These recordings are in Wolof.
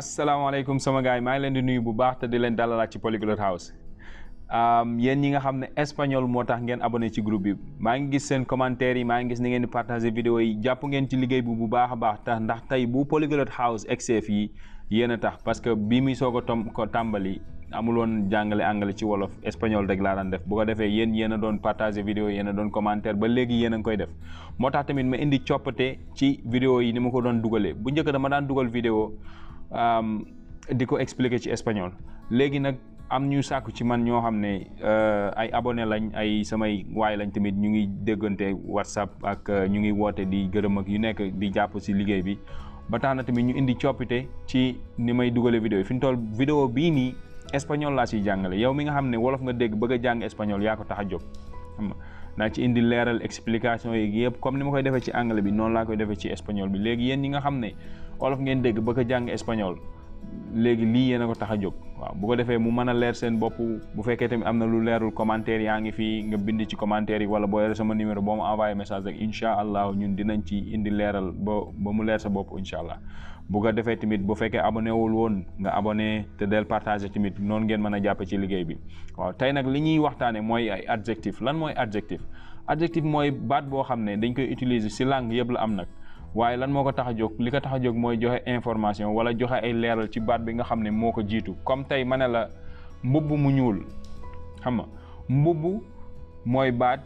asalaamaaleykum sama gars yi maa ngi leen di nuyu bu baax te di leen dalalaat ci Polyglot House yéen ñi nga xam ne espagnol moo tax ngeen abonné ci groupe bi maa ngi gis seen commentaire yi maa ngi gis ni ngeen di partager vidéo yi jàpp ngeen ci liggéey bu baax a baax tax ndax tey bu Polyglot House XF yi yéen a tax parce que bii muy soog a ko tàmbali amuloon jàngale anglais ci wolof espagnol rek laa daan def bu ko defee yéen a doon partager vidéo yéen a doon commentaire ba léegi yéen a ngi koy def moo tax tamit ma indi coppite ci vidéo yi ni ma ko doon dugalee bu njëkk dama daan dugal vidéo di ko expliquer ci espagnol léegi nag am ñu sàkku ci man ñoo xam ne ay abonné lañ ay samay waay lañ tamit ñu ngi déggante whatsapp ak ñu ngi woote di gërëm ak yu nekk di jàpp si liggéey bi ba tax na tamit ñu indi coppite ci ni may dugale vidéo yi fi ñu toll vidéo bii nii espagnol laa siy jàngale yow mi nga xam ne wolof nga dégg bëgg a jàng espagnol yaa ko tax a jóg xam nga naa ci indi leeral explication yi yëpp comme ni ma koy defee ci anglais bi noonu laa koy defee ci espagnol bi léegi yéen ñi nga xam ne wolof ngeen dégg bëgg a jàng espagnol léegi lii yéen a ko tax a jóg waaw bu ko defee mu mën a leer seen bopp bu fekkee tamit am na lu leerul commentaire yaa ngi fii nga bind ci commentaire yi wala boo yore sama numéro boo ma envoyé message rek incha allah ñun dinañ ci indi leeral ba mu leer sa bopp incha allah bu ko defee tamit bu fekkee abonné wul woon nga abonné te del partager tamit noonu ngeen mën a jàppe ci liggéey bi waaw tey nag li ñuy waxtaane mooy ay adjectif lan mooy adjectif adjectif mooy baat boo xam ne dañ koy utiliser si langue yëpp la am nag waaye lan moo ko tax a jóg li ko tax a jóg mooy joxe information wala joxe ay leeral ci baat bi nga xam ne moo ko jiitu comme tey ma ne la mbubb mu ñuul xam nga mbubb mooy baat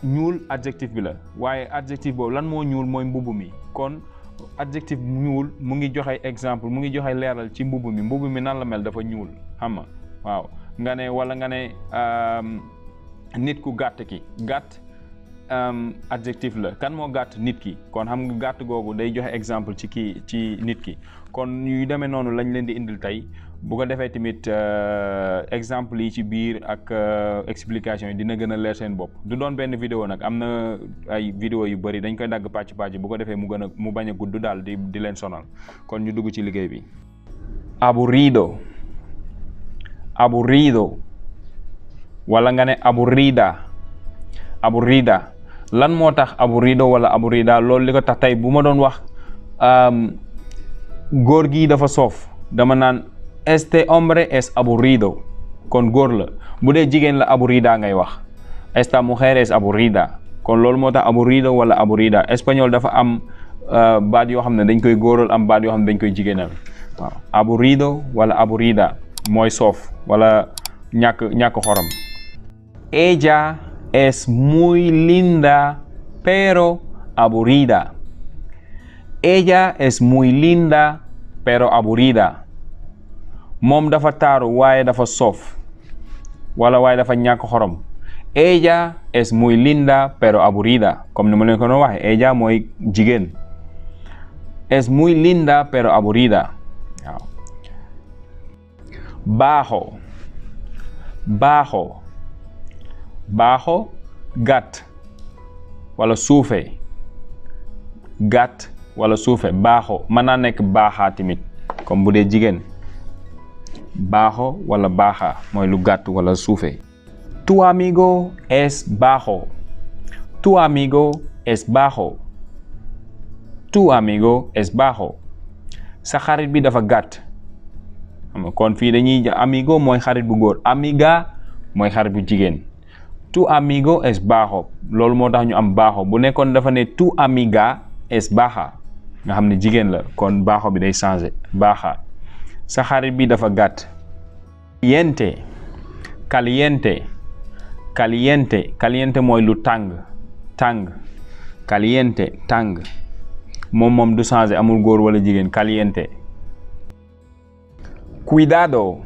ñuul adjectif bi la waaye adjectif boobu lan moo ñuul mooy mbubb mi kon adjectif ñuul mu ngi joxe exemple mu ngi joxe leeral ci mbubb mi nan la mel dafa ñuul xam nga waaw nga ne wala nga ne nit ku gàtt ki gàtt adjectif la kan moo gàtt nit ki kon xam nga gàtt googu day joxe exemple ci nit ki kon yu demee noonu lañ leen di indil tey bu ko defee tamit exemple yi ci biir ak explication yi dina gën a leer seen bopp du doon benn vidéo nag am na ay vidéo yu bëri dañ koy dagg pàcc bu ko defee mu bañ a gudd daal di leen sonal kon ñu dugg ci liggéey bi. aburrido wala nga ne aburrida lan moo tax aburrido wala aburrida loolu li ko tax tey bu ma doon wax góor gi dafa soof dama naan este hombre es aburrido kon góor la bu dee jigéen la aburrida ngay wax esta mujer es aburrida kon loolu moo tax aburrido wala aburrida espagnol dafa am baat yoo xam ne dañ koy góoral am baat yoo xam ne dañ koy jigéenal waaw aburrido wala aburrida mooy soof wala ñàkk xorom. Ella es muy linda pero aburrida. Ella es muy linda pero aburrida. moom dafa taaru waaye dafa soof wala waaye dafa ñàkk xorom. Ella es muy linda pero aburrida comme ni ma leen ko doon waxee ella mooy jigéen. Es muy linda pero aburrida waaw. baaxo gàtt wala suufe baaxo mën naa nekk baaxaa tamit comme bu dee jigéen baaxo wala baaxaa mooy lu gàtt wala suufe. Tu amigo es bajo. Sa xarit bi dafa gàtt kon fii dañuy amigo mooy xarit bu góor amiga mooy xarit bu jigéen. Tu amigo es bajo loolu moo tax ñu am bajo bu nekkoon dafa ne tu amiga es baja nga xam ne jigéen la kon bajo bi day changé baja. Sa xarit bi dafa gàtt. Caliente mooy lu tàng caliente tàng moom du changé amul góor wala jigéen caliente. Cuidado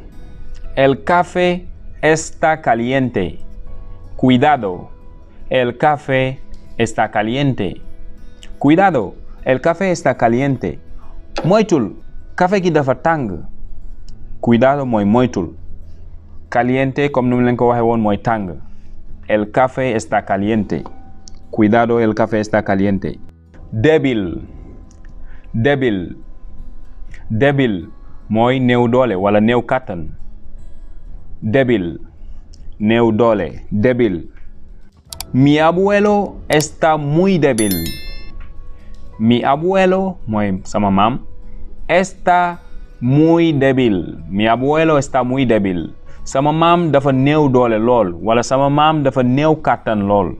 el café está caliente. Cuidado, el café está caliente. Moytul, café gi dafa tàng. Cuidado mooy moytul. Caliente comme ni mu leen ko waxee woon mooy tàng. El café está caliente. Cuidado, el café está caliente. Débil mooy néew doole wala néew kàttan. Néew doole débil. Mi abuelo está muy débil. Mi abuelo mooy sama maam está muy débil. Mi abuelo está muy débil. Sama maam dafa néew doole lool wala sama maam dafa néew kàttan lool.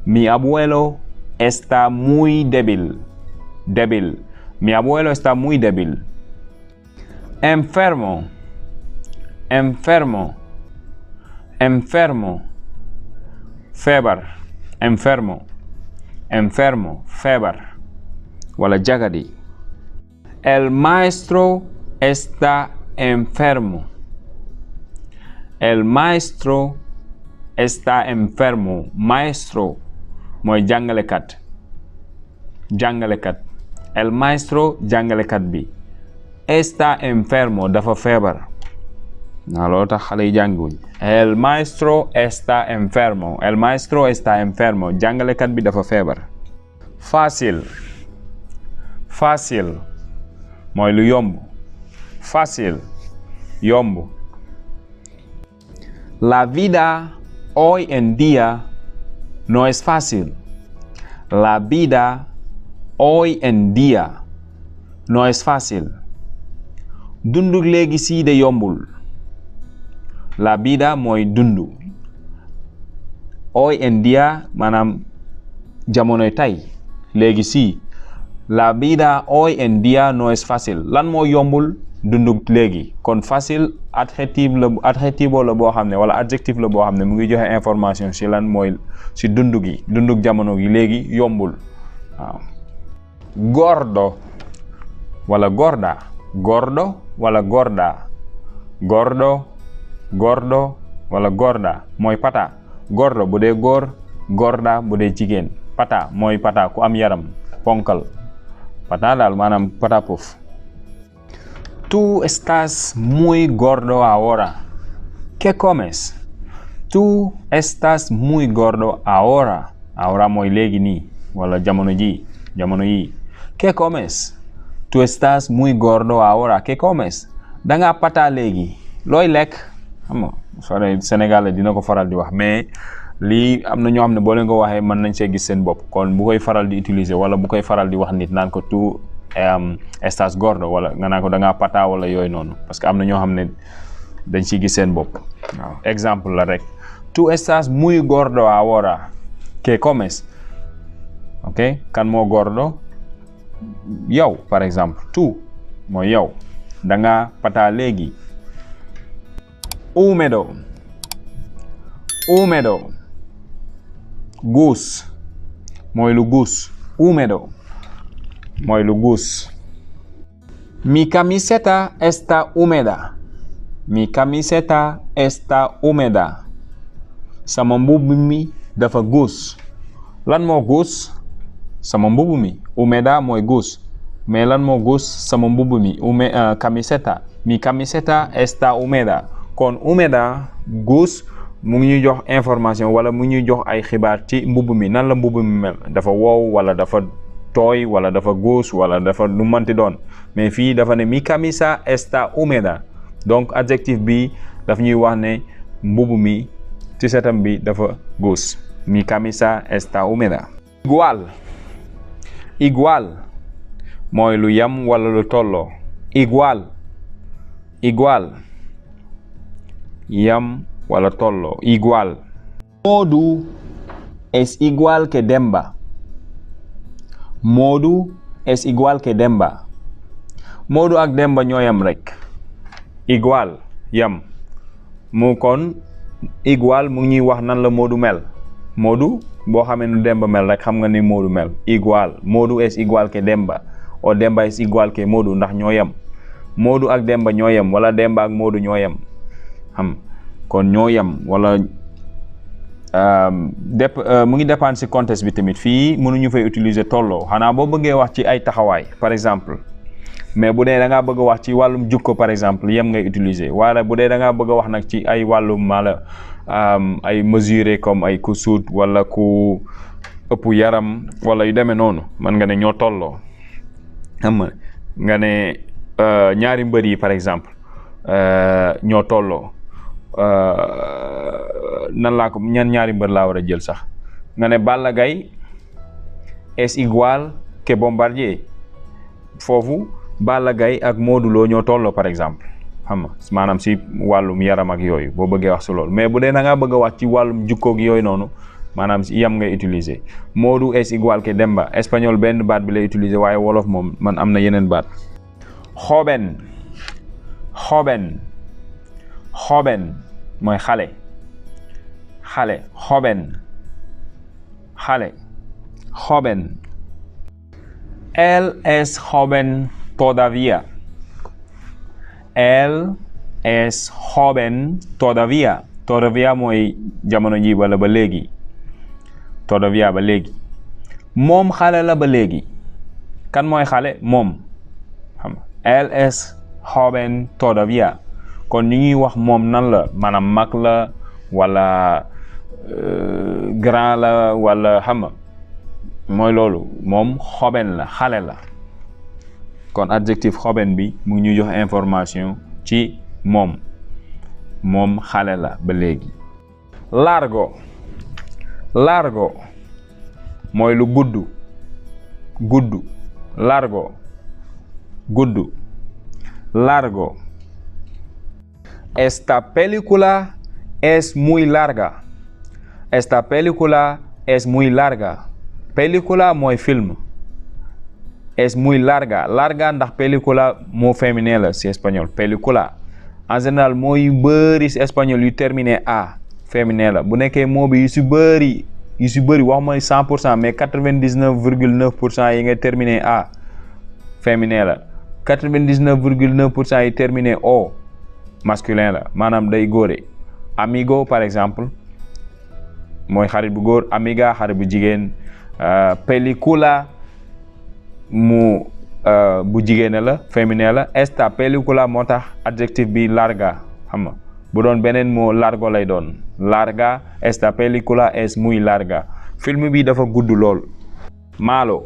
Mi abuelo está muy débil. Débil. Mi abuelo está muy débil. Enfermo. Enfermo. Enfermo. Feebar. Enfermo. Enfermo. Feebar. Wala jagadi. El maestro está enfermo. El maestro está enfermo. Maestro mooy jàngalekat. Jàngalekat. El maestro jàngalekat bi. Está enfermo dafa feebar. loolu tax xale yi jànguñ. El maestro está enfermo. El maestro está enfermo. jàngalekat bi dafa feebar. Fácil. Fácil mooy lu yomb. Fácil yomb. La vida hoy en día no es fácil. La vida hoy en día no es fácil. Dundu léegi sii de yombul. La vida mooy dundu. Hoy en día maanaam jamonoy tey léegi sii. La vida hoy en día no es fácil. Lan moo yombul dundu léegi. Kon facile adjetivo la boo xam ne wala adjectif la boo xam ne mu ngi joxe information ci lan mooy ci dundu gi dundug jamono gi léegi yombul. waaw. Gordo wala gorda. Gordo wala gorda. Gordo. Gordo wala gorda mooy pata. Gordo bu dee góor. Gorda bu dee jigéen. Pata mooy pata ku am yaram ponkal. Pata daal maanaam pata puuf. Tú estás muy gordo ahora. ¿Qué comes? Tú estás muy gordo ahora. Ahora mooy léegi nii wala jamono ji jamono yi. ¿Qué comes? Tú estás muy gordo ahora. ¿Qué comes? Danga pata léegi. Looy lekk? xam nga soo Sénégal dina ko faral di wax mais lii am na ñoo xam ne boo leen ko waxee mën nañ see gis seen bopp kon bu koy faral di utiliser wala bu koy faral di wax nit naan ko tú estás gordo wala nga naan ko da ngaa pata wala yooyu noonu parce que am na ñoo xam ne dañ ciy gis seen bopp. waaw exemple la rek. Tú estás muy gordo ahora. ¿Qué comes? ok kan moo gordo? yow par exemple. tú mooy yow. da ngaa pata léegi. Húmedo. Húmedo. Guus mooy lu guus. Húmedo mooy lu guus. Mi camiseta está húmeda. Mi camiseta está húmeda. Sama mbubb mi dafa guus. Lan moo guus? Sama mbubb mi. Húmeda mooy guus. mais lan moo guus? Sama mbubb mi. Camiseta. Mi camiseta está húmeda. kon húmeda guus mu ngi ñuy jox information wala mu ngi ñuy jox ay xibaar ci mbubb mi nan la mbubb mi mel dafa wow wala dafa tooy wala dafa guus wala dafa lu manti doon mais fii dafa ne mi camisa está húmeda donc adjectif bi daf ñuy wax ne mbubb mi ci setam bi dafa guus. Mi camisa está húmeda. Igual. Igual mooy lu yam wala lu tolloo. Igual. Igual yam wala tolloo. Igual. Modu es igual que Demba. Modu es igual que Demba. Modu ak Demba ñoo yam rek. Igual yam mu kon igual mu ngi ñuy wax nan la Modu mel. Modu boo xamee nu Demba mel rek xam nga ni Modu mel. Igual. Modu es igual que Demba. o Demba es igual que Modu ndax ñoo yam. Modu ak Demba ñoo yam wala Demba ak Modu ñoo yam. kon ñoo yam wala mu ngi dépendre ci contexte bi tamit fii mënuñu fay utiliser tolloo xanaa boo bëggee wax ci ay taxawaay par exemple mais bu dee da ngaa bëgg a wax ci wàllum jukko par exemple yem ngay utiliser wala bu dee da ngaa bëgg a wax nag ci ay wàllum mala ay mesurer comme ay ku suut wala ku ëpp yaram wala yu demee noonu man nga ne ñoo tolloo xam nga ne ñaari mbër yi par exemple ñoo tolloo nan laa ko ñaari mbër laa war a jël sax nga ne Balla Gaye es igual que Bombardier foofu Balla Gaye ak Modou Lo ñoo tolloo par exemple xam nga maanaam si wàllum yaram ak yooyu boo bëggee wax si loolu mais bu dee da ngaa bëgg a wax ci wàllum jukkoog yooyu noonu maanaam si yam ngay utiliser Modou es igual que Demba espagnol benn baat bi lay utiliser waaye wolof moom man am na yeneen baat. Joven mooy xale joven. Él es joven todavía. Él es joven todavía. Todavía mooy jamono ji wala ba léegi. Todavía ba léegi. Moom xale la ba léegi. Kan mooy xale? Moom. Xam nga. Él es joven todavía. Kon ñu ngi wax moom nan la maanaam mag la wala grand la wala xam nga mooy loolu moom joven la xale la kon adjectif joven bi mu ngi ñuy jox information ci moom xale la ba léegi. Largo mooy lu gudd largo. Esta película es muy larga. Esta película es muy larga. Película mooy film. Es muy larga. Larga ndax película moo féminin la si espagnol. Película en général mooy bëri si espagnol yu terminé a féminin la bu nekkee moo bi yu si bëri wax mooy 100% mais 99,9% yi nga terminé a féminin la 99,9% yi terminé o masculin la maanaam day góore. Amigo par exemple mooy xarit bu góor, amiga xarit bu jigéen, película mu bu jigéen la féminin la. Esta película moo tax adjectif bi larga xam nga bu doon beneen moo largo lay doon larga. Esta película es muy larga. Film bi dafa gudd lool. Malo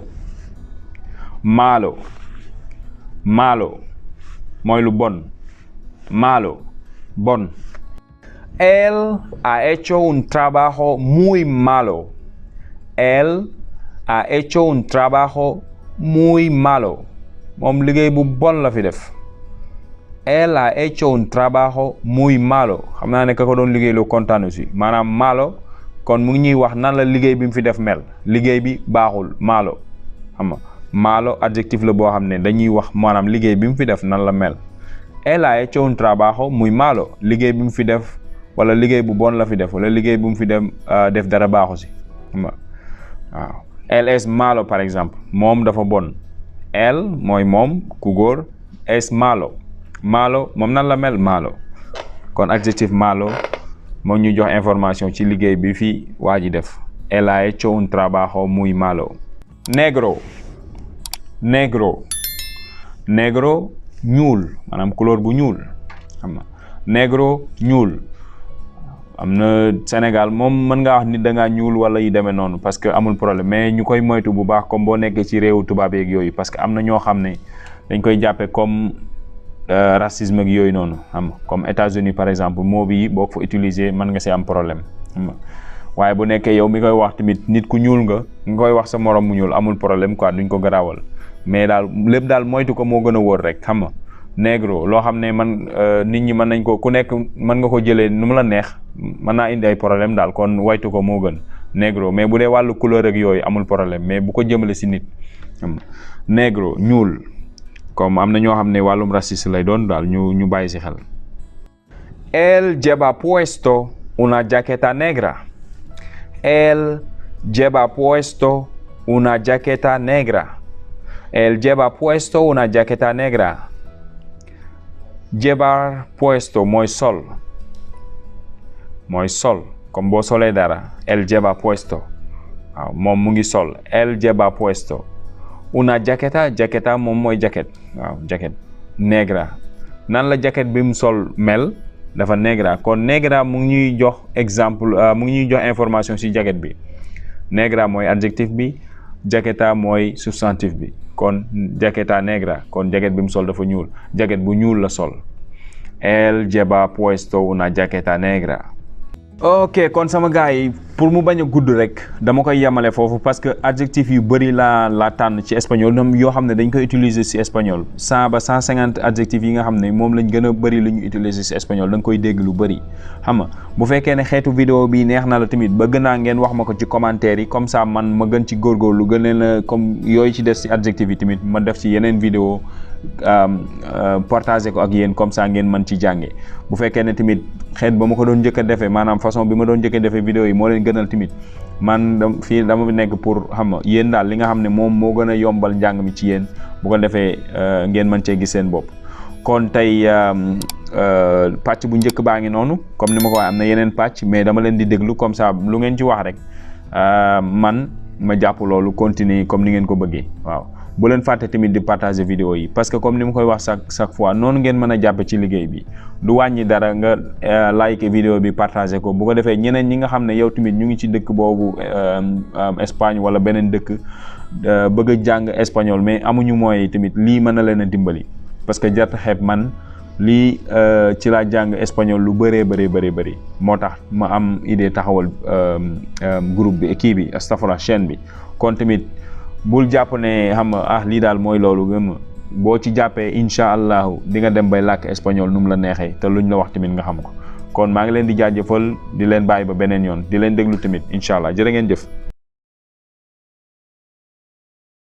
mooy lu bon. Bon. Él ha hecho un trabajo muy malo. Él ha hecho un trabajo muy malo. Moom liggéey bu bon la fi def. Él ha hecho un trabajo muy malo. Xam naa ne ka ko doon liggéey loo kontaan aussi maanaam malo kon mu ngi ñuy wax nan la liggéey bi mu fi def mel. Liggéey bi baaxul malo xam nga malo adjectif la boo xam ne dañuy wax maanaam liggéey bi mu fi def nan la mel. Él ha hecho un trabajo muy malo. Liggéey bi mu fi def wala liggéey bu bon la fi def wala liggéey bu mu fi def dara baaxu si waaw. Él es malo par exemple moom dafa bon. Él mooy moom ku góor. Es malo moom nan la mel malo kon adjectif malo moo ñu jox information ci liggéey bi fi waa ji def. Él ha hecho un trabajo muy malo. Negro ñuul maanaam couleur bu ñuul xam nga negro ñuul am na Sénégal moom mën ngaa wax nit da ngaa ñuul wala yi demee noonu parce que amul problème mais ñu koy moytu bu baax comme boo nekkee ci réewu tubaab yeeg yooyu parce que am na ñoo xam ne dañ koy jàppee comme racisme ak yooyu noonu xam nga comme États-Unis par exemple moo bi boo ko fa utiliser mën nga see am problème xam nga waaye bu nekkee yow mi koy wax tamit nit ku ñuul nga koy wax sa morom mu ñuul amul problème quoi duñ ko garaawal mais daal lépp daal moytu ko moo gën a wóor rek xam nga negro loo xam ne man nit ñi mën nañ ko ku nekk mën nga ko jëlee nu mu la neex mën naa indi ay problème daal kon waytu ko moo gën negro mais bu dee wàllu couleur ak yooyu amul problème mais bu ko jëmale si nit negro ñuul comme am na ñoo xam ne wàllum raciste lay doon daal ñu bàyyi si xel. Él lleva puesto una jaqueta negra. Él lleva puesto una jaqueta negra. Él lleva puesto una jaqueta negra. Llevar puesto mooy sol comme boo solee dara. Él lleva puesto waaw moom mu ngi sol. Él lleva puesto una jaqueta moom mooy jaquette waaw jaquette negra nan la jaquette bi mu sol mel dafa negra kon negra mu ngi ñuy jox exemple mu ngi ñuy jox information ci jaquette bi. Negra mooy adjectif bi jaqueta mooy substantif bi kon jaqueta negra kon jaquette bi mu sol dafa ñuul jaquette bu ñuul la sol. Él lleva puesto una jaqueta negra. ok kon sama gars yi pour mu bañ a gudd rek dama koy yemale foofu parce que adjectif yu bëri laa tànn ci espagnol ñoom yoo xam ne dañ koy utiliser ci espagnol 100 ba 150 adjectifs yi nga xam ne moom lañ gën a bëri lu ñu utiliser ci espagnol da nga koy dégg lu bëri xam nga bu fekkee ne xeetu vidéo bi neex na la tamit bëgg naa ngeen wax ma ko ci commentaire yi comme ça man ma gën ci góorgóorlu gën leen a comme yooyu ci des ci adjectif yi tamit ma def ci yeneen vidéo partager ko ak yéen comme ça ngeen mën ci jànge bu fekkee ne tamit xeet ba ma ko doon njëkk a defee maanaam façon bi ma doon njëkk a defee vidéo yi moo leen gënal tamit man fii dama nekk pour xam nga yéen daal li nga xam ne moom moo gën a yombal njàng mi ci yéen bu ko defee ngeen mën cee gis seen bopp kon tey pàcc bu njëkk baa ngi noonu comme ni ma ko waxee am na yeneen pàcc mais dama leen di déglu comme ça lu ngeen ci wax rek man ma jàpp loolu continuer comme ni ngeen ko bëggee waaw bu leen fàtte tamit di partager vidéo yi parce que comme ni ma koy wax chaque fois noonu ngeen mën a jàppe ci liggéey bi du wàññi dara nga like vidéo bi partager ko bu ko defee ñeneen ñi nga xam ne yow tamit ñu ngi ci dëkk boobu Espagne wala beneen dëkk bëgg a jàng espagnol mais amuñu mooy tamit lii mën na leen a dimbali parce que jarta xeeb man lii ci laa jàng espagnol lu bëree bëri moo tax ma am idée taxawal groupe bi kii bi astafurlah chaîne bi kon tamit bul jàpp ne xam nga lii daal mooy loolu gëm boo ci jàppee incha allahu di nga dem bay làkk espagnol nu mu la neexee te luñ la wax tamit nga xam ko kon maa ngi leen di jaajëfal di leen bàyyi ba beneen yoon di leen déglu tamit incha allah jërë ngeen jëf.